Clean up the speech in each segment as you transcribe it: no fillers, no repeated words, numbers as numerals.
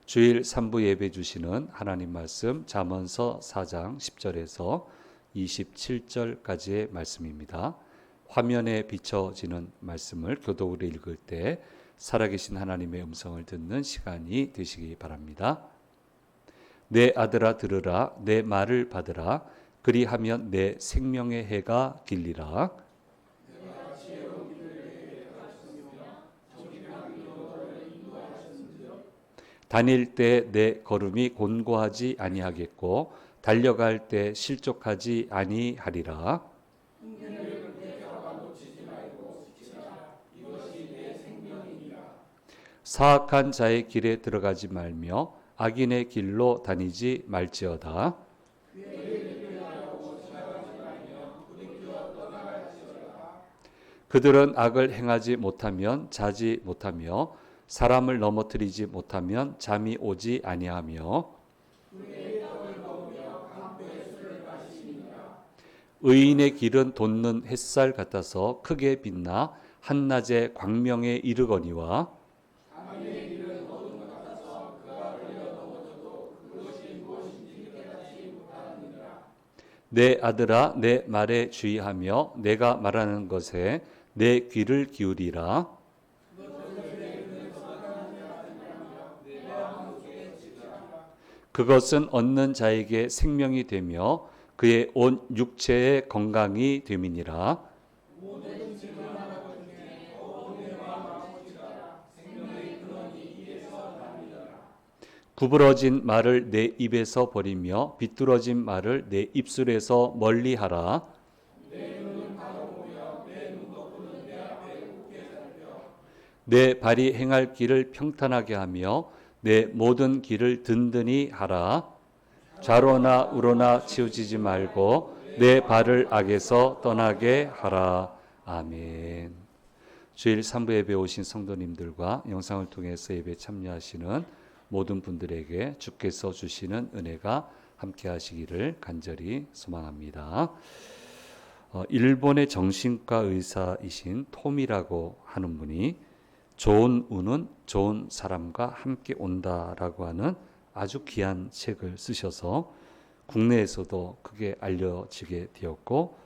주일 3부 예배 주시는 하나님 말씀 잠언서 4장 10절에서 27절까지의 말씀입니다. 화면에 비춰지는 말씀을 교독으로 읽을 때 살아계신 하나님의 음성을 듣는 시간이 되시기 바랍니다. 내 아들아 들으라, 내 말을 받으라. 그리하면 내 생명의 해가 길리라. 다닐 때 내 걸음이 곤고하지 아니하겠고 달려갈 때 실족하지 아니하리라. 사악한 자의 길에 들어가지 말며 악인의 길로 다니지 말지어다. 그들은 악을 행하지 못하면 자지 못하며 사람을 넘어뜨리지 못하면 잠이 오지 아니하며 의인의 길은 돋는 햇살 같아서 크게 빛나 한낮의 광명에 이르거니와 내 아들아 내 말에 주의하며 내가 말하는 것에 내 귀를 기울이라. 그것은 얻는 자에게 생명이 되며 그의 온 육체의 건강이 됨이니라. 구부러진 말을 내 입에서 버리며 비뚤어진 말을 내 입술에서 멀리하라. 내 발이 행할 길을 평탄하게 하며 내 모든 길을 든든히 하라. 좌로나 우로나 치우치지 말고 내 발을 악에서 떠나게 하라. 아멘. 주일 3부 예배 오신 성도님들과 영상을 통해서 예배 참여하시는 모든 분들에게 주께서 주시는 은혜가 함께 하시기를 간절히 소망합니다. 일본의 정신과 의사이신 톰이라고 하는 분이 좋은 운은 좋은 사람과 함께 온다라고 하는 아주 귀한 책을 쓰셔서 국내에서도 크게 알려지게 되었고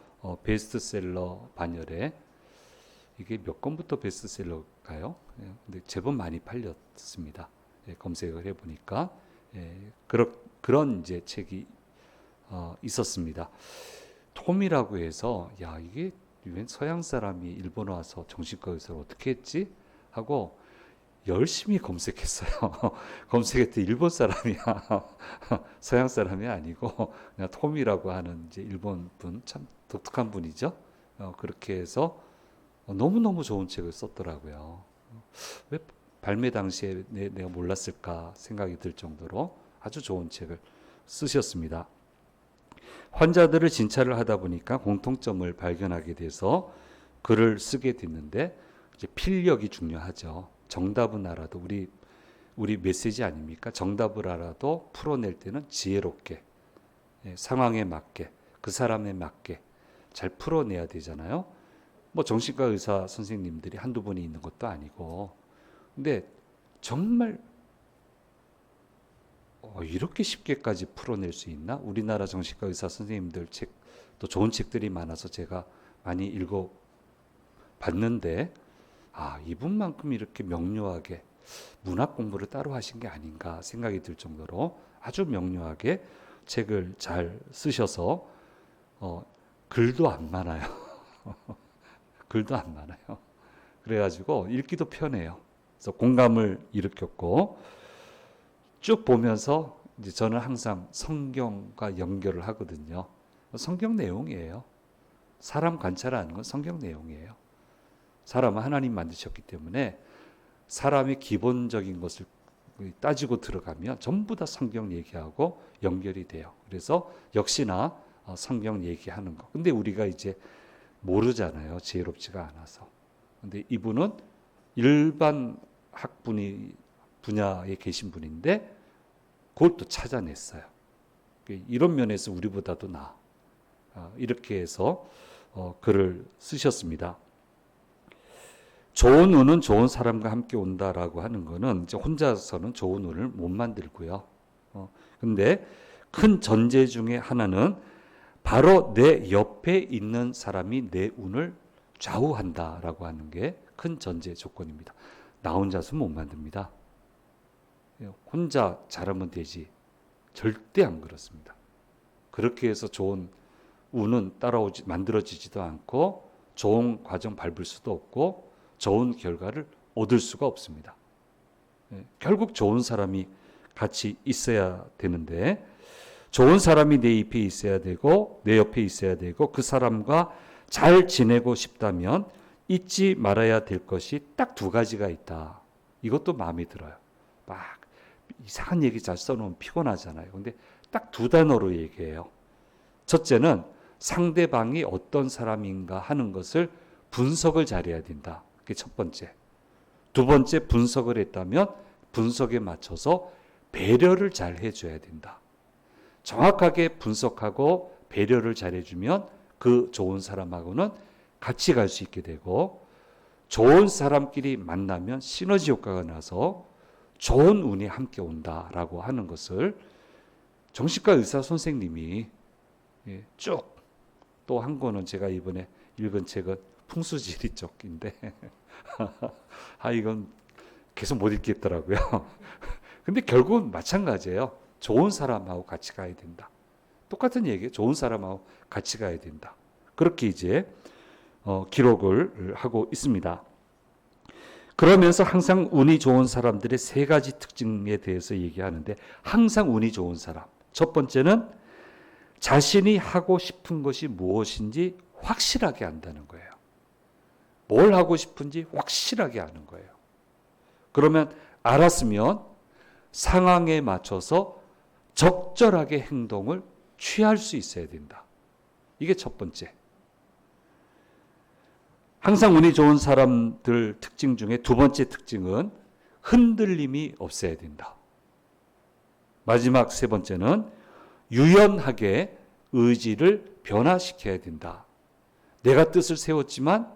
베스트셀러 반열에 이게 몇 권부터 베스트셀러일까요? 근데 제법 많이 팔렸습니다. 검색을 해보니까 그런 이제 책이 있었습니다. 톰이라고 해서 야 이게 웬 서양 사람이 일본에 와서 정신과 의사를 어떻게 했지? 하고 열심히 검색했어요. 검색했더니 일본 사람이야. 서양 사람이 아니고 그냥 톰이라고 하는 이제 일본 분, 참 독특한 분이죠. 그렇게 해서 너무너무 좋은 책을 썼더라고요. 왜 발매 당시에 내가 몰랐을까 생각이 들 정도로 아주 좋은 책을 쓰셨습니다. 환자들을 진찰을 하다 보니까 공통점을 발견하게 돼서 글을 쓰게 됐는데 이제 필력이 중요하죠. 정답은 알아도 우리 메시지 아닙니까? 정답을 알아도 풀어낼 때는 지혜롭게 상황에 맞게 그 사람에 맞게 잘 풀어내야 되잖아요. 뭐 정신과 의사 선생님들이 한두 분이 있는 것도 아니고 근데 정말 이렇게 쉽게까지 풀어낼 수 있나? 우리나라 정신과 의사 선생님들 책, 또 좋은 책들이 많아서 제가 많이 읽어봤는데 이분만큼 이렇게 명료하게 문학 공부를 따로 하신 게 아닌가 생각이 들 정도로 아주 명료하게 책을 잘 쓰셔서 글도 안 많아요. 글도 안 많아요. 그래가지고 읽기도 편해요. 그래서 공감을 일으켰고 쭉 보면서 이제 저는 항상 성경과 연결을 하거든요. 성경 내용이에요. 사람 관찰하는 건 성경 내용이에요. 사람은 하나님 만드셨기 때문에 사람의 기본적인 것을 따지고 들어가면 전부 다 성경 얘기하고 연결이 돼요. 그래서 역시나 성경 얘기하는 거. 근데 우리가 이제 모르잖아요. 지혜롭지가 않아서. 근데 이분은 일반 분야에 계신 분인데 그걸 또 찾아냈어요. 이런 면에서 우리보다도 나아. 이렇게 해서 글을 쓰셨습니다. 좋은 운은 좋은 사람과 함께 온다라고 하는 거는 이제 혼자서는 좋은 운을 못 만들고요. 근데 큰 전제 중에 하나는 바로 내 옆에 있는 사람이 내 운을 좌우한다라고 하는 게 큰 전제 조건입니다. 나 혼자서 못 만듭니다. 혼자 잘하면 되지. 절대 안 그렇습니다. 그렇게 해서 좋은 운은 만들어지지도 않고 좋은 과정 밟을 수도 없고 좋은 결과를 얻을 수가 없습니다. 결국 좋은 사람이 같이 있어야 되는데 좋은 사람이 내 옆에 있어야 되고 내 옆에 있어야 되고 그 사람과 잘 지내고 싶다면 잊지 말아야 될 것이 딱 두 가지가 있다. 이것도 마음에 들어요. 막 이상한 얘기 잘 써놓으면 피곤하잖아요. 근데 딱 두 단어로 얘기해요. 첫째는 상대방이 어떤 사람인가 하는 것을 분석을 잘해야 된다. 그게 첫 번째. 두 번째, 분석을 했다면 분석에 맞춰서 배려를 잘 해줘야 된다. 정확하게 분석하고 배려를 잘해주면 그 좋은 사람하고는 같이 갈 수 있게 되고 좋은 사람끼리 만나면 시너지 효과가 나서 좋은 운이 함께 온다라고 하는 것을 정신과 의사 선생님이 쭉 또 한 권은 제가 이번에 읽은 책은 풍수지리 쪽인데 이건 계속 못 읽겠더라고요. 근데 결국은 마찬가지예요. 좋은 사람하고 같이 가야 된다. 똑같은 얘기예요. 좋은 사람하고 같이 가야 된다. 그렇게 이제 기록을 하고 있습니다. 그러면서 항상 운이 좋은 사람들의 세 가지 특징에 대해서 얘기하는데 항상 운이 좋은 사람. 첫 번째는 자신이 하고 싶은 것이 무엇인지 확실하게 안다는 거예요. 뭘 하고 싶은지 확실하게 아는 거예요. 그러면 알았으면 상황에 맞춰서 적절하게 행동을 취할 수 있어야 된다. 이게 첫 번째. 항상 운이 좋은 사람들 특징 중에 두 번째 특징은 흔들림이 없어야 된다. 마지막 세 번째는 유연하게 의지를 변화시켜야 된다. 내가 뜻을 세웠지만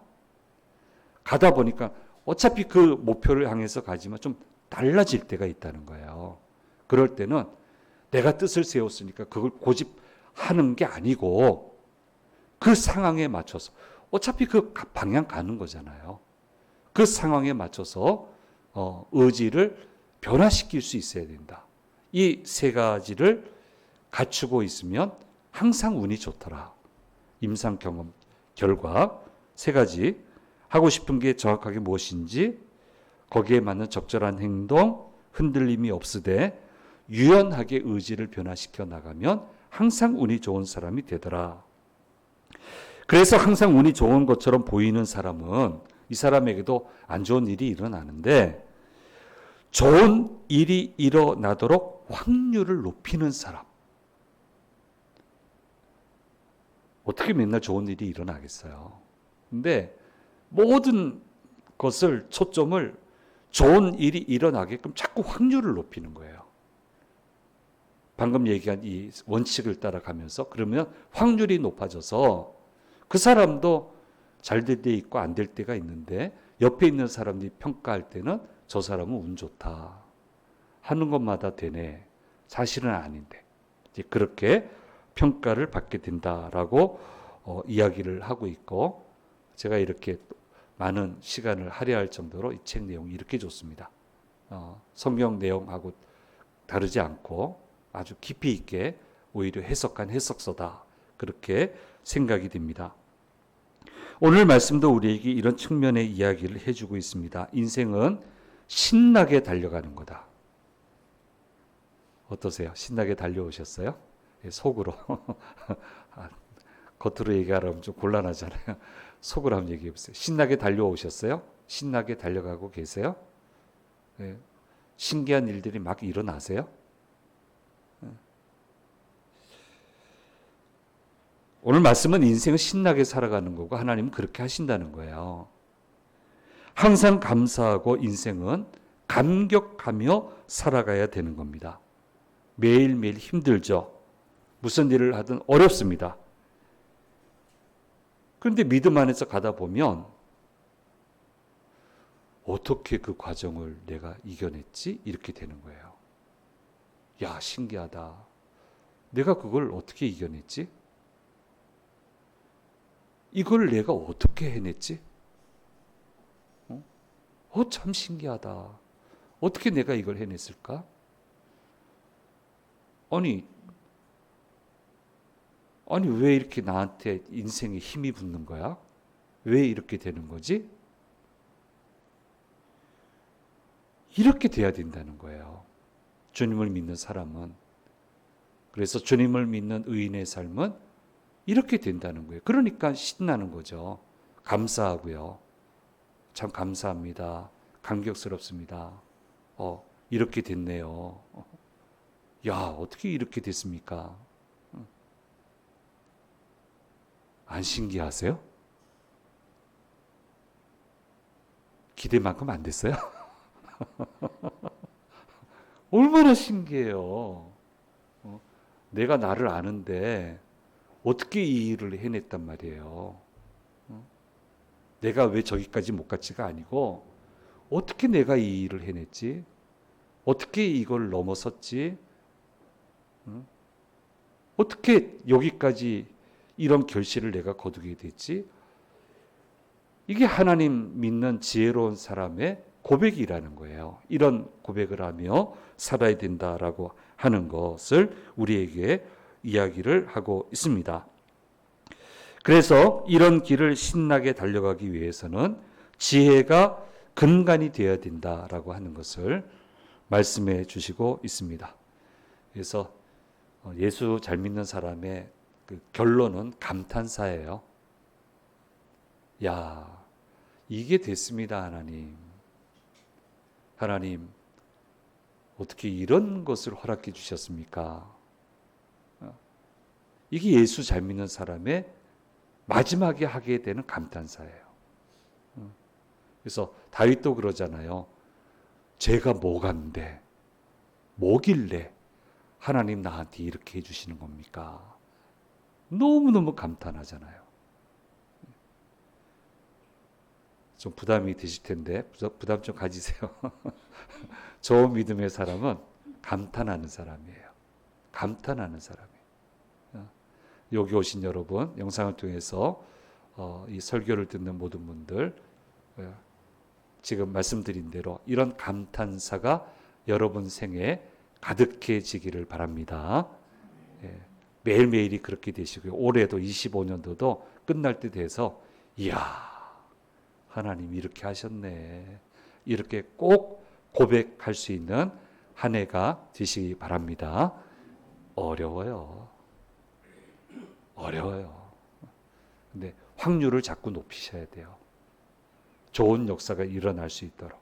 가다 보니까 어차피 그 목표를 향해서 가지만 좀 달라질 때가 있다는 거예요. 그럴 때는 내가 뜻을 세웠으니까 그걸 고집하는 게 아니고 그 상황에 맞춰서 어차피 그 방향 가는 거잖아요. 그 상황에 맞춰서 의지를 변화시킬 수 있어야 된다. 이 세 가지를 갖추고 있으면 항상 운이 좋더라. 임상 경험 결과 세 가지. 하고 싶은 게 정확하게 무엇인지, 거기에 맞는 적절한 행동, 흔들림이 없으되 유연하게 의지를 변화시켜 나가면 항상 운이 좋은 사람이 되더라. 그래서 항상 운이 좋은 것처럼 보이는 사람은 이 사람에게도 안 좋은 일이 일어나는데 좋은 일이 일어나도록 확률을 높이는 사람. 어떻게 맨날 좋은 일이 일어나겠어요? 근데 모든 것을 초점을 좋은 일이 일어나게끔 자꾸 확률을 높이는 거예요. 방금 얘기한 이 원칙을 따라가면서 그러면 확률이 높아져서 그 사람도 잘 될 때 있고 안 될 때가 있는데 옆에 있는 사람들이 평가할 때는 저 사람은 운 좋다 하는 것마다 되네. 사실은 아닌데 이제 그렇게 평가를 받게 된다라고 이야기를 하고 있고 제가 이렇게 많은 시간을 할애할 정도로 이 책 내용이 이렇게 좋습니다. 성경 내용하고 다르지 않고 아주 깊이 있게 오히려 해석한 해석서다. 그렇게 생각이 됩니다. 오늘 말씀도 우리에게 이런 측면의 이야기를 해주고 있습니다. 인생은 신나게 달려가는 거다. 어떠세요? 신나게 달려오셨어요? 속으로. 겉으로 얘기하라면 좀 곤란하잖아요. 속으로 한번 얘기해 보세요. 신나게 달려오셨어요? 신나게 달려가고 계세요? 네. 신기한 일들이 막 일어나세요? 오늘 말씀은 인생을 신나게 살아가는 거고 하나님은 그렇게 하신다는 거예요. 항상 감사하고 인생은 감격하며 살아가야 되는 겁니다. 매일매일 힘들죠. 무슨 일을 하든 어렵습니다. 그런데 믿음 안에서 가다 보면 어떻게 그 과정을 내가 이겨냈지? 이렇게 되는 거예요. 야, 신기하다. 내가 그걸 어떻게 이겨냈지? 이걸 내가 어떻게 해냈지? 참 신기하다. 어떻게 내가 이걸 해냈을까? 아니 왜 이렇게 나한테 인생에 힘이 붙는 거야? 왜 이렇게 되는 거지? 이렇게 돼야 된다는 거예요. 주님을 믿는 사람은. 그래서 주님을 믿는 의인의 삶은 이렇게 된다는 거예요. 그러니까 신나는 거죠. 감사하고요. 참 감사합니다. 감격스럽습니다. 이렇게 됐네요. 야, 어떻게 이렇게 됐습니까? 안 신기하세요? 기대만큼 안 됐어요? 얼마나 신기해요. 내가 나를 아는데 어떻게 이 일을 해냈단 말이에요. 내가 왜 저기까지 못 갔지가 아니고 어떻게 내가 이 일을 해냈지? 어떻게 이걸 넘어섰지? 어떻게 여기까지 이런 결실을 내가 거두게 됐지? 이게 하나님 믿는 지혜로운 사람의 고백이라는 거예요. 이런 고백을 하며 살아야 된다라고 하는 것을 우리에게 이야기를 하고 있습니다. 그래서 이런 길을 신나게 달려가기 위해서는 지혜가 근간이 되어야 된다라고 하는 것을 말씀해 주시고 있습니다. 그래서 예수 잘 믿는 사람의 그 결론은 감탄사예요. 야, 이게 됐습니다, 하나님. 하나님, 어떻게 이런 것을 허락해 주셨습니까? 이게 예수 잘 믿는 사람의 마지막에 하게 되는 감탄사예요. 그래서 다윗도 그러잖아요. 제가 뭐간데, 뭐길래 하나님 나한테 이렇게 해주시는 겁니까? 너무너무 감탄하잖아요. 좀 부담이 되실 텐데 부담 좀 가지세요. 좋은 믿음의 사람은 감탄하는 사람이에요. 감탄하는 사람이에요. 여기 오신 여러분, 영상을 통해서 이 설교를 듣는 모든 분들, 지금 말씀드린 대로 이런 감탄사가 여러분 생에 가득해지기를 바랍니다. 매일매일이 그렇게 되시고요. 올해도 25년도도 끝날 때 돼서 이야, 하나님 이렇게 하셨네. 이렇게 꼭 고백할 수 있는 한 해가 되시기 바랍니다. 어려워요. 근데 확률을 자꾸 높이셔야 돼요. 좋은 역사가 일어날 수 있도록,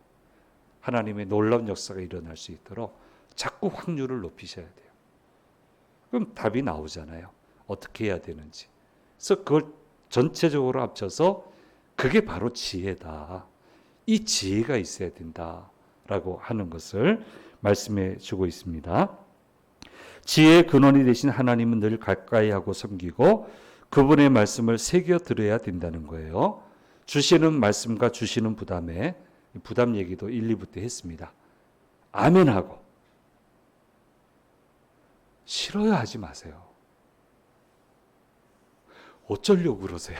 하나님의 놀라운 역사가 일어날 수 있도록 자꾸 확률을 높이셔야 돼요. 그럼 답이 나오잖아요. 어떻게 해야 되는지. 그래서 그걸 전체적으로 합쳐서 그게 바로 지혜다. 이 지혜가 있어야 된다라고 하는 것을 말씀해 주고 있습니다. 지혜의 근원이 되신 하나님은 늘 가까이 하고 섬기고 그분의 말씀을 새겨 들어야 된다는 거예요. 주시는 말씀과 주시는 부담에, 부담 얘기도 1, 2부 때 했습니다. 아멘하고 싫어야 하지 마세요. 어쩌려고 그러세요?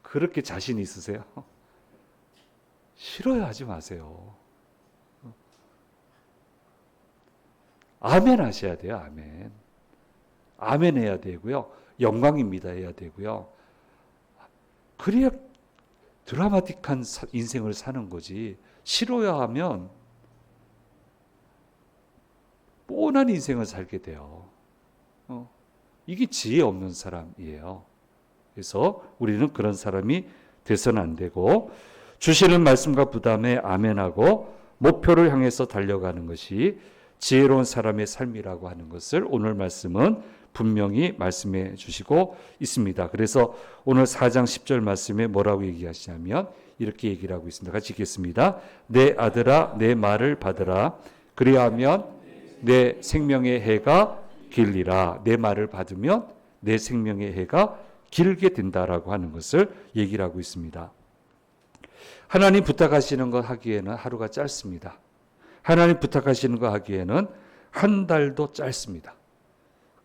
그렇게 자신 있으세요? 싫어야 하지 마세요. 아멘 하셔야 돼요. 아멘. 아멘 해야 되고요. 영광입니다 해야 되고요. 그래야 드라마틱한 인생을 사는 거지. 싫어야 하면 뻔한 인생을 살게 돼요. 이게 지혜 없는 사람이에요. 그래서 우리는 그런 사람이 돼서는 안 되고, 주시는 말씀과 부담에 아멘하고 목표를 향해서 달려가는 것이 지혜로운 사람의 삶이라고 하는 것을 오늘 말씀은 분명히 말씀해 주시고 있습니다. 그래서 오늘 4장 10절 말씀에 뭐라고 얘기하시냐면 이렇게 얘기를 하고 있습니다. 같이 읽겠습니다. 내 아들아 내 말을 받으라. 그리하면 내 생명의 해가 길리라. 내 말을 받으면 내 생명의 해가 길게 된다라고 하는 것을 얘기를 하고 있습니다. 하나님 부탁하시는 거 하기에는 하루가 짧습니다. 하나님 부탁하시는 거 하기에는 한 달도 짧습니다.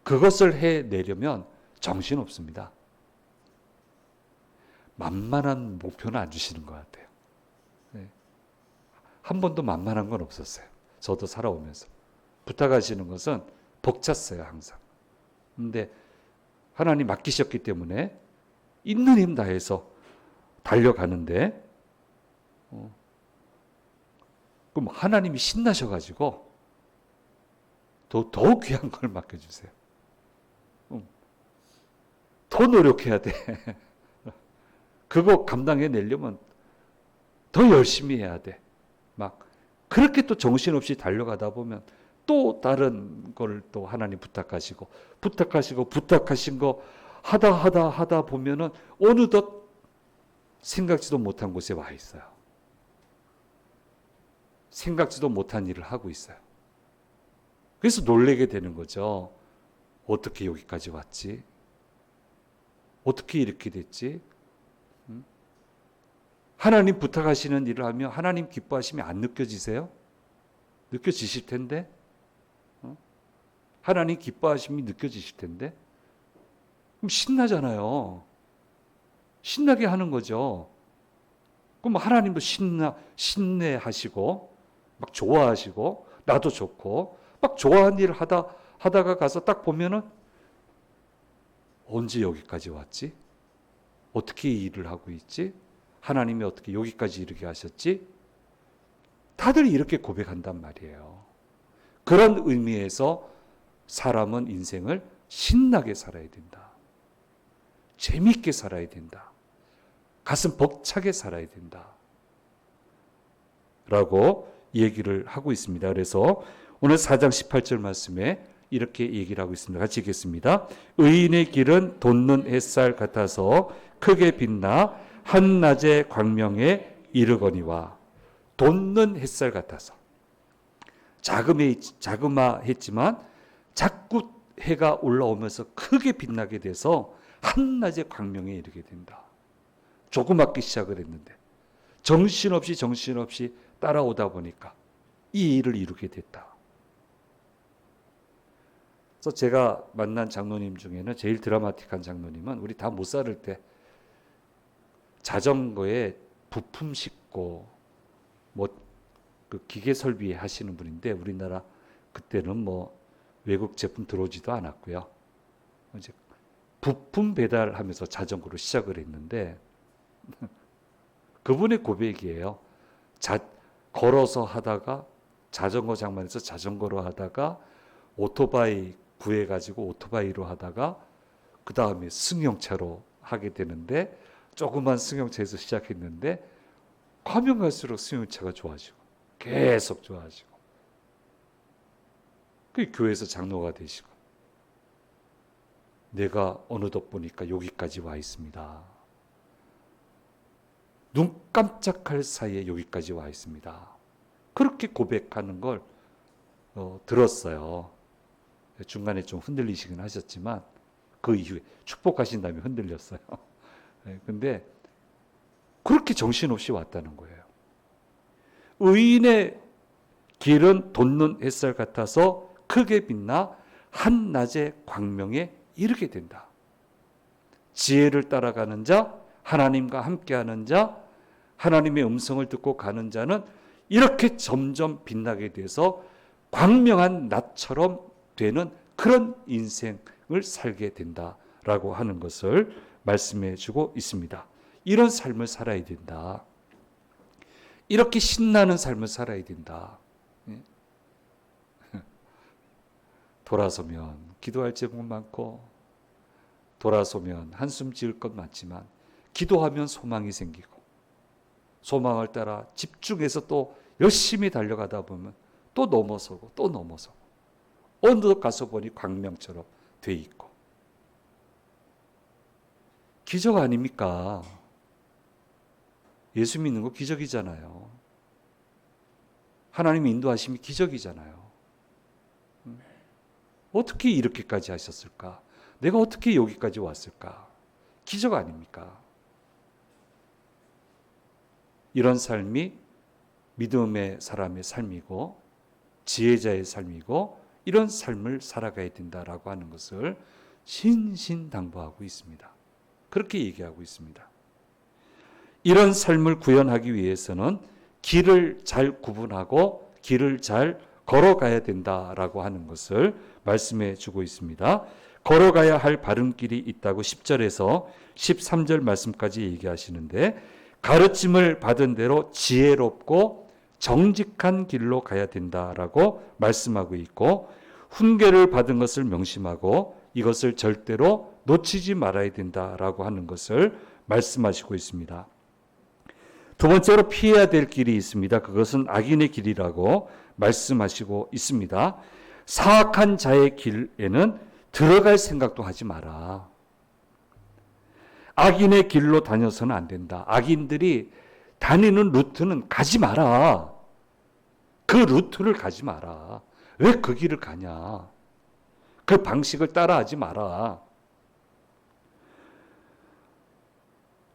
그것을 해내려면 정신없습니다. 만만한 목표는 안 주시는 것 같아요. 네. 한 번도 만만한 건 없었어요. 저도 살아오면서. 부탁하시는 것은 벅찼어요, 항상. 근데 하나님 맡기셨기 때문에 있는 힘 다해서 달려가는데, 그럼 하나님이 신나셔가지고 더 귀한 걸 맡겨주세요. 더 노력해야 돼. 그거 감당해내려면 더 열심히 해야 돼. 막 그렇게 또 정신없이 달려가다 보면 또 다른 걸 또 하나님 부탁하신 거 하다 보면은 어느덧 생각지도 못한 곳에 와 있어요. 생각지도 못한 일을 하고 있어요. 그래서 놀라게 되는 거죠. 어떻게 여기까지 왔지? 어떻게 이렇게 됐지? 하나님 부탁하시는 일을 하며 하나님 기뻐하심이 안 느껴지세요? 느껴지실 텐데? 하나님 기뻐하심이 느껴지실 텐데? 그럼 신나잖아요. 신나게 하는 거죠. 그럼 하나님도 신내하시고, 막 좋아하시고, 나도 좋고, 막 좋아하는 일을 하다가 가서 딱 보면은, 언제 여기까지 왔지? 어떻게 이 일을 하고 있지? 하나님이 어떻게 여기까지 이르게 하셨지? 다들 이렇게 고백한단 말이에요. 그런 의미에서 사람은 인생을 신나게 살아야 된다. 재미있게 살아야 된다. 가슴 벅차게 살아야 된다. 라고 얘기를 하고 있습니다. 그래서 오늘 4장 18절 말씀에 이렇게 얘기를 하고 있습니다. 같이 읽겠습니다. 의인의 길은 돋는 햇살 같아서 크게 빛나 한낮의 광명에 이르거니와. 돋는 햇살 같아서. 자그마했지만 자꾸 해가 올라오면서 크게 빛나게 돼서 한낮의 광명에 이르게 된다. 조그맣게 시작을 했는데 정신없이 따라오다 보니까 이 일을 이루게 됐다. 그래서 제가 만난 장로님 중에는 제일 드라마틱한 장로님은 우리 다 못 살을 때 자전거에 부품 싣고 그 기계 설비 하시는 분인데 우리나라 그때는 외국 제품 들어오지도 않았고요. 이제 부품 배달하면서 자전거로 시작을 했는데 그분의 고백이에요. 걸어서 하다가 자전거 장만해서 자전거로 하다가 오토바이 구해가지고 오토바이로 하다가 그 다음에 승용차로 하게 되는데 조그만 승용차에서 시작했는데 가면 갈수록 승용차가 좋아지고 계속 좋아지고 그 교회에서 장로가 되시고 내가 어느덧 보니까 여기까지 와 있습니다. 눈 깜짝할 사이에 여기까지 와 있습니다. 그렇게 고백하는 걸 들었어요. 중간에 좀 흔들리시긴 하셨지만 그 이후에 축복하신 다음에 흔들렸어요. 근데 그렇게 정신없이 왔다는 거예요. 의인의 길은 돋는 햇살 같아서 크게 빛나 한낮의 광명에 이르게 된다. 지혜를 따라가는 자, 하나님과 함께하는 자, 하나님의 음성을 듣고 가는 자는 이렇게 점점 빛나게 돼서 광명한 낮처럼 되는 그런 인생을 살게 된다라고 하는 것을 말씀해 주고 있습니다. 이런 삶을 살아야 된다. 이렇게 신나는 삶을 살아야 된다. 돌아서면 기도할 제목 많고 돌아서면 한숨 지을 것 많지만 기도하면 소망이 생기고 소망을 따라 집중해서 또 열심히 달려가다 보면 또 넘어서고 어느덧 가서 보니 광명처럼 돼 있고 기적 아닙니까? 예수 믿는 거 기적이잖아요. 하나님의 인도하심이 기적이잖아요. 어떻게 이렇게까지 하셨을까? 내가 어떻게 여기까지 왔을까? 기적 아닙니까? 이런 삶이 믿음의 사람의 삶이고 지혜자의 삶이고 이런 삶을 살아가야 된다라고 하는 것을 신신당부하고 있습니다. 그렇게 얘기하고 있습니다. 이런 삶을 구현하기 위해서는 길을 잘 구분하고 길을 잘 걸어가야 된다라고 하는 것을 말씀해 주고 있습니다. 걸어가야 할 바른 길이 있다고 10절에서 13절 말씀까지 얘기하시는데, 가르침을 받은 대로 지혜롭고 정직한 길로 가야 된다라고 말씀하고 있고, 훈계를 받은 것을 명심하고 이것을 절대로 놓치지 말아야 된다라고 하는 것을 말씀하시고 있습니다. 두 번째로 피해야 될 길이 있습니다. 그것은 악인의 길이라고 말씀하시고 있습니다. 사악한 자의 길에는 들어갈 생각도 하지 마라. 악인의 길로 다녀서는 안 된다. 악인들이 다니는 루트는 가지 마라. 그 루트를 가지 마라. 왜 그 길을 가냐? 그 방식을 따라하지 마라.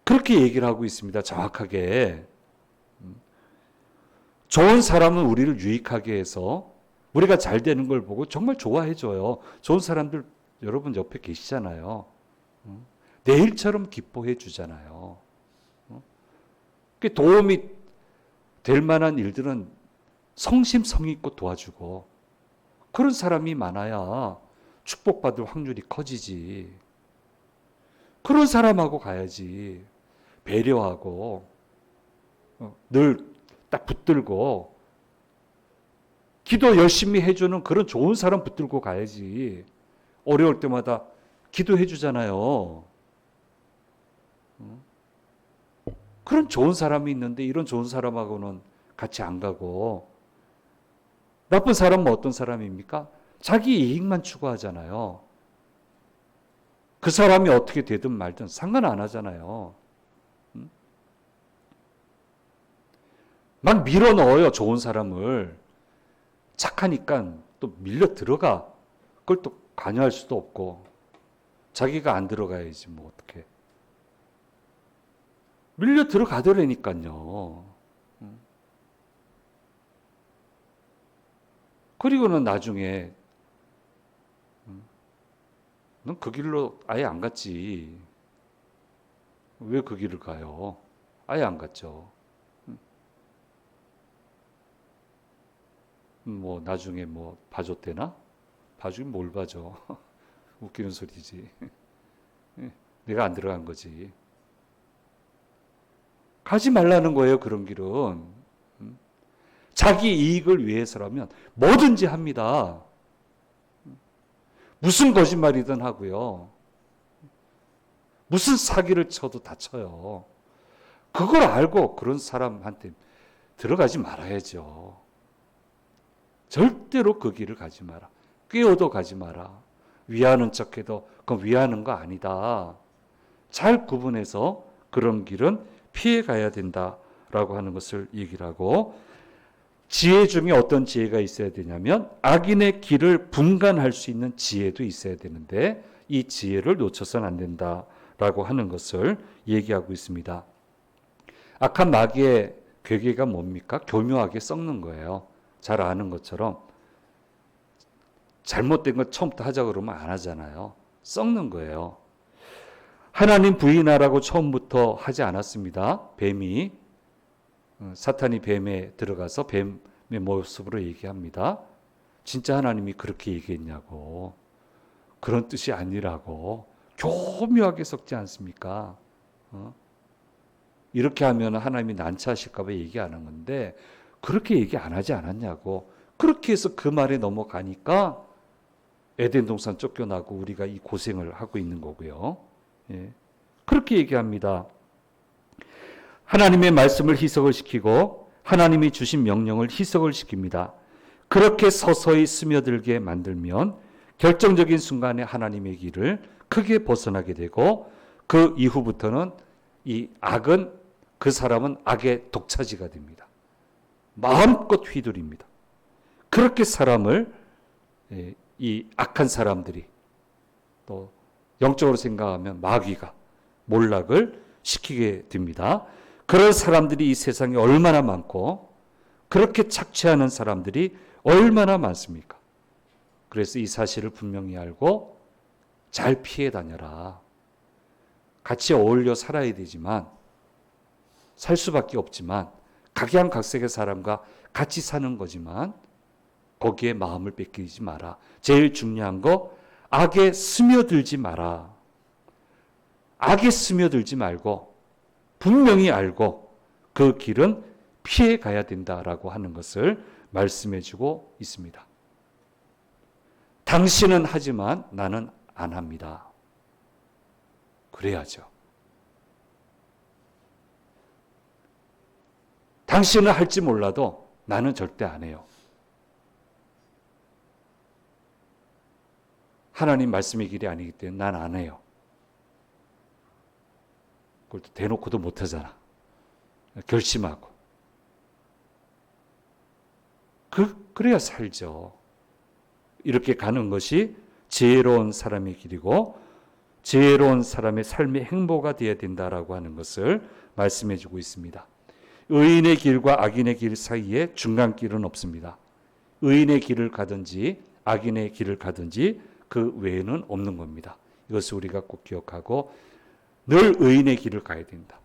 그렇게 얘기를 하고 있습니다. 정확하게. 좋은 사람은 우리를 유익하게 해서 우리가 잘 되는 걸 보고 정말 좋아해줘요. 좋은 사람들 여러분 옆에 계시잖아요. 내 일처럼 기뻐해 주잖아요. 도움이 될 만한 일들은 성심성의껏 도와주고, 그런 사람이 많아야 축복받을 확률이 커지지. 그런 사람하고 가야지. 배려하고 늘 딱 붙들고 기도 열심히 해주는 그런 좋은 사람 붙들고 가야지. 어려울 때마다 기도해 주잖아요. 그런 좋은 사람이 있는데 이런 좋은 사람하고는 같이 안 가고, 나쁜 사람은 어떤 사람입니까? 자기 이익만 추구하잖아요. 그 사람이 어떻게 되든 말든 상관 안 하잖아요. 막 밀어 넣어요, 좋은 사람을. 착하니까 또 밀려 들어가. 그걸 또 관여할 수도 없고, 자기가 안 들어가야지 뭐 어떻게. 밀려 들어가더라니까요. 그리고는 나중에 넌 그 길로 아예 안 갔지. 왜 그 길을 가요? 아예 안 갔죠. 뭐 나중에 뭐 봐줬대나? 봐주긴 뭘 봐줘. 웃기는 소리지. 내가 안 들어간 거지. 가지 말라는 거예요, 그런 길은. 자기 이익을 위해서라면 뭐든지 합니다. 무슨 거짓말이든 하고요. 무슨 사기를 쳐도 다 쳐요. 그걸 알고 그런 사람한테 들어가지 말아야죠. 절대로 그 길을 가지 마라. 끼어도 가지 마라. 위하는 척해도 그건 위하는 거 아니다. 잘 구분해서 그런 길은 피해 가야 된다라고 하는 것을 얘기를 하고, 지혜 중에 어떤 지혜가 있어야 되냐면 악인의 길을 분간할 수 있는 지혜도 있어야 되는데, 이 지혜를 놓쳐서는 안 된다라고 하는 것을 얘기하고 있습니다. 악한 마귀의 괴계가 뭡니까? 교묘하게 썩는 거예요. 잘 아는 것처럼 잘못된 것 처음부터 하자 그러면 안 하잖아요. 썩는 거예요. 하나님 부인하라고 처음부터 하지 않았습니다. 뱀이, 사탄이 뱀에 들어가서 뱀의 모습으로 얘기합니다. 진짜 하나님이 그렇게 얘기했냐고. 그런 뜻이 아니라고. 교묘하게 썩지 않습니까? 이렇게 하면 하나님이 난처하실까 봐 얘기 안 한 건데 그렇게 얘기 안 하지 않았냐고. 그렇게 해서 그 말에 넘어가니까 에덴 동산 쫓겨나고 우리가 이 고생을 하고 있는 거고요. 예. 그렇게 얘기합니다. 하나님의 말씀을 희석을 시키고 하나님이 주신 명령을 희석을 시킵니다. 그렇게 서서히 스며들게 만들면 결정적인 순간에 하나님의 길을 크게 벗어나게 되고, 그 이후부터는 이 악은, 그 사람은 악의 독차지가 됩니다. 마음껏 휘두릅니다. 그렇게 사람을, 이 악한 사람들이, 또 영적으로 생각하면 마귀가 몰락을 시키게 됩니다. 그런 사람들이 이 세상에 얼마나 많고 그렇게 착취하는 사람들이 얼마나 많습니까? 그래서 이 사실을 분명히 알고 잘 피해 다녀라. 같이 어울려 살아야 되지만 살 수밖에 없지만 각양각색의 사람과 같이 사는 거지만 거기에 마음을 뺏기지 마라. 제일 중요한 거 악에 스며들지 마라. 악에 스며들지 말고 분명히 알고 그 길은 피해 가야 된다라고 하는 것을 말씀해 주고 있습니다. 당신은 하지만 나는 안 합니다. 그래야죠. 당신은 할지 몰라도 나는 절대 안 해요. 하나님 말씀의 길이 아니기 때문에 난 안 해요. 그걸 또 대놓고도 못 하잖아. 결심하고. 그래야 살죠. 이렇게 가는 것이 지혜로운 사람의 길이고 지혜로운 사람의 삶의 행보가 되어야 된다라고 하는 것을 말씀해 주고 있습니다. 의인의 길과 악인의 길 사이에 중간길은 없습니다. 의인의 길을 가든지 악인의 길을 가든지 그 외에는 없는 겁니다. 이것을 우리가 꼭 기억하고 늘 의인의 길을 가야 된다.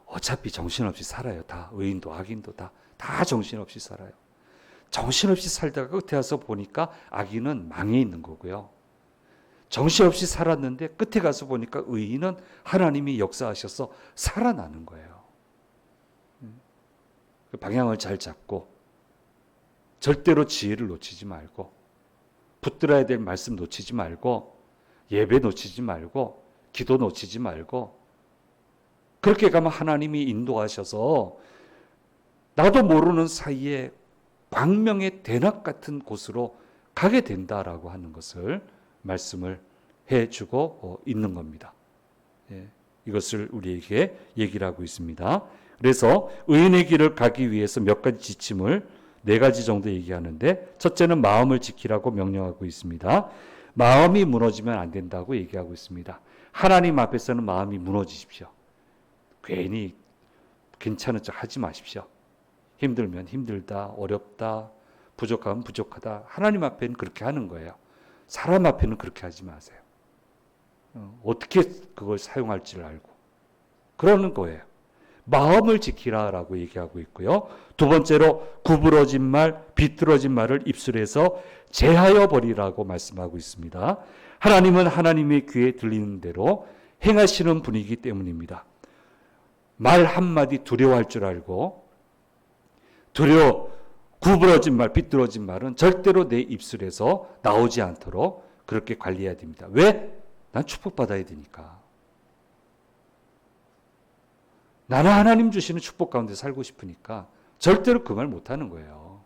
어차피 정신없이 살아요. 다 의인도 악인도 다 정신없이 살아요. 정신없이 살다가 끝에 와서 보니까 악인은 망해 있는 거고요. 정신없이 살았는데 끝에 가서 보니까 의인은 하나님이 역사하셔서 살아나는 거예요. 방향을 잘 잡고 절대로 지혜를 놓치지 말고 붙들어야 될 말씀 놓치지 말고 예배 놓치지 말고 기도 놓치지 말고 그렇게 가면 하나님이 인도하셔서 나도 모르는 사이에 광명의 대낮 같은 곳으로 가게 된다라고 하는 것을 말씀을 해주고 있는 겁니다. 이것을 우리에게 얘기를 하고 있습니다. 그래서 의인의 길을 가기 위해서 몇 가지 지침을 4가지 정도 얘기하는데 첫째는 마음을 지키라고 명령하고 있습니다. 마음이 무너지면 안 된다고 얘기하고 있습니다. 하나님 앞에서는 마음이 무너지십시오. 괜히 괜찮은 척 하지 마십시오. 힘들면 힘들다, 어렵다, 부족하면 부족하다. 하나님 앞에는 그렇게 하는 거예요. 사람 앞에는 그렇게 하지 마세요. 어떻게 그걸 사용할지를 알고 그러는 거예요. 마음을 지키라라고 얘기하고 있고요. 두 번째로 구부러진 말, 비뚤어진 말을 입술에서 제하여 버리라고 말씀하고 있습니다. 하나님은 하나님의 귀에 들리는 대로 행하시는 분이기 때문입니다. 말 한마디 두려워할 줄 알고 구부러진 말, 비뚤어진 말은 절대로 내 입술에서 나오지 않도록 그렇게 관리해야 됩니다. 왜? 난 축복받아야 되니까. 나는 하나님 주시는 축복 가운데 살고 싶으니까 절대로 그 말 못하는 거예요.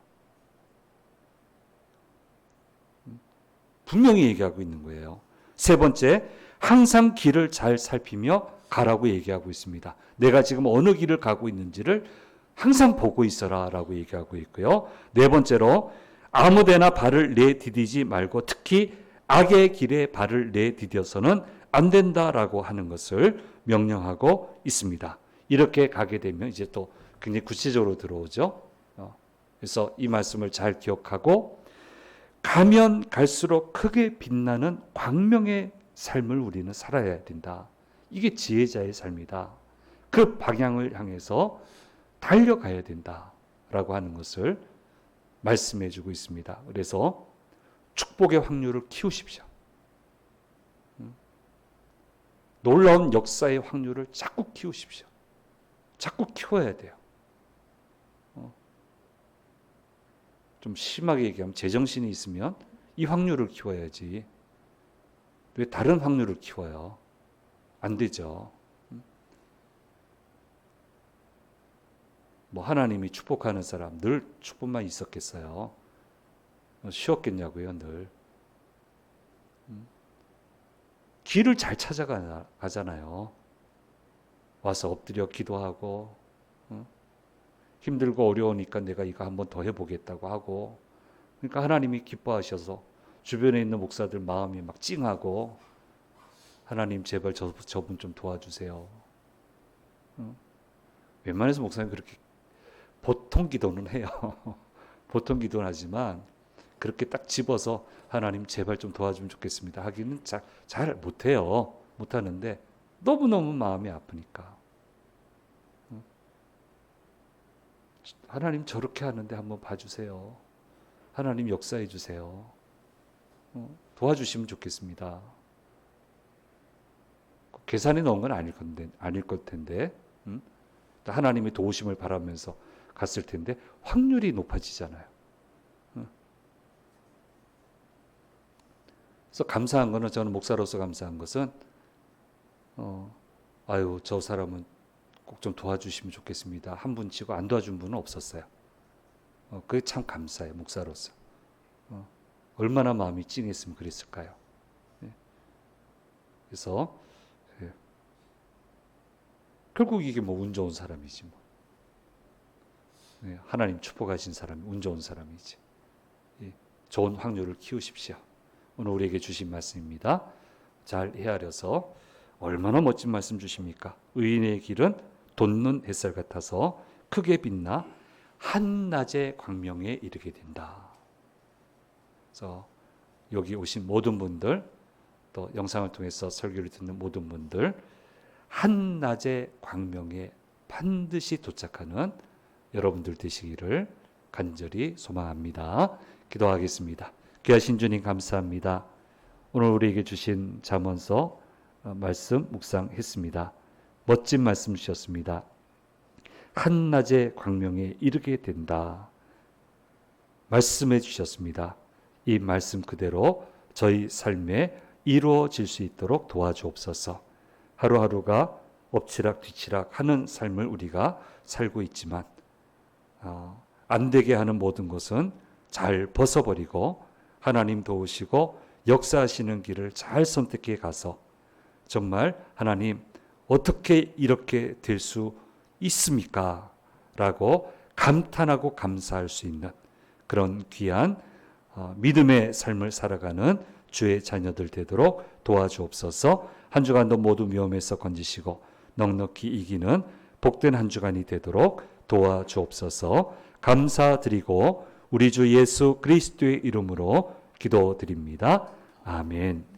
분명히 얘기하고 있는 거예요. 세 번째, 항상 길을 잘 살피며 가라고 얘기하고 있습니다. 내가 지금 어느 길을 가고 있는지를 항상 보고 있어라 라고 얘기하고 있고요. 네 번째로 아무데나 발을 내디디지 말고 특히 악의 길에 발을 내디뎌서는 안 된다라고 하는 것을 명령하고 있습니다. 이렇게 가게 되면 이제 또 굉장히 구체적으로 들어오죠. 그래서 이 말씀을 잘 기억하고 가면 갈수록 크게 빛나는 광명의 삶을 우리는 살아야 된다. 이게 지혜자의 삶이다. 그 방향을 향해서 달려가야 된다라고 하는 것을 말씀해 주고 있습니다. 그래서 축복의 확률을 키우십시오. 놀라운 역사의 확률을 자꾸 키우십시오. 자꾸 키워야 돼요. 좀 심하게 얘기하면 제정신이 있으면 이 확률을 키워야지. 왜 다른 확률을 키워요? 안 되죠. 뭐 하나님이 축복하는 사람 늘 축복만 있었겠어요? 쉬웠겠냐고요, 늘. 길을 잘 찾아가잖아요. 와서 엎드려 기도하고 힘들고 어려우니까 내가 이거 한번 더 해보겠다고 하고 그러니까 하나님이 기뻐하셔서 주변에 있는 목사들 마음이 막 찡하고 하나님 제발 저분 좀 도와주세요. 웬만해서 목사님 그렇게 보통 기도는 해요. 보통 기도는 하지만 그렇게 딱 집어서 하나님 제발 좀 도와주면 좋겠습니다 하기는 잘 못해요. 못하는데 너무너무 마음이 아프니까 하나님 저렇게 하는데 한번 봐주세요. 하나님 역사해 주세요. 도와주시면 좋겠습니다. 계산해 넣은 건 아닐 것 텐데 하나님의 도우심을 바라면서 갔을 텐데 확률이 높아지잖아요. 그래서 감사한 거는, 저는 목사로서 감사한 것은 아유 저 사람은 꼭 좀 도와주시면 좋겠습니다 한 분 치고 안 도와준 분은 없었어요. 그게 참 감사해요. 목사로서 얼마나 마음이 찡했으면 그랬을까요. 그래서 결국 이게 뭐 운 좋은 사람이지 뭐. 하나님 축복하신 사람이 운 좋은 사람이지. 좋은 확률을 키우십시오. 오늘 우리에게 주신 말씀입니다. 잘 헤아려서 얼마나 멋진 말씀 주십니까? 의인의 길은 돋는 햇살 같아서 크게 빛나 한낮의 광명에 이르게 된다. 그래서 여기 오신 모든 분들, 또 영상을 통해서 설교를 듣는 모든 분들, 한낮의 광명에 반드시 도착하는 여러분들 되시기를 간절히 소망합니다. 기도하겠습니다. 귀하신 주님 감사합니다. 오늘 우리에게 주신 잠언서 말씀 묵상했습니다. 멋진 말씀 주셨습니다. 한낮의 광명에 이르게 된다. 말씀해 주셨습니다. 이 말씀 그대로 저희 삶에 이루어질 수 있도록 도와주옵소서. 하루하루가 엎치락 뒤치락 하는 삶을 우리가 살고 있지만 안 되게 하는 모든 것은 잘 벗어버리고 하나님 도우시고 역사하시는 길을 잘 선택해 가서 정말 하나님 어떻게 이렇게 될 수 있습니까? 라고 감탄하고 감사할 수 있는 그런 귀한 믿음의 삶을 살아가는 주의 자녀들 되도록 도와주옵소서. 한 주간도 모두 위험에서 건지시고 넉넉히 이기는 복된 한 주간이 되도록 도와주옵소서. 감사드리고 우리 주 예수 그리스도의 이름으로 기도드립니다. 아멘.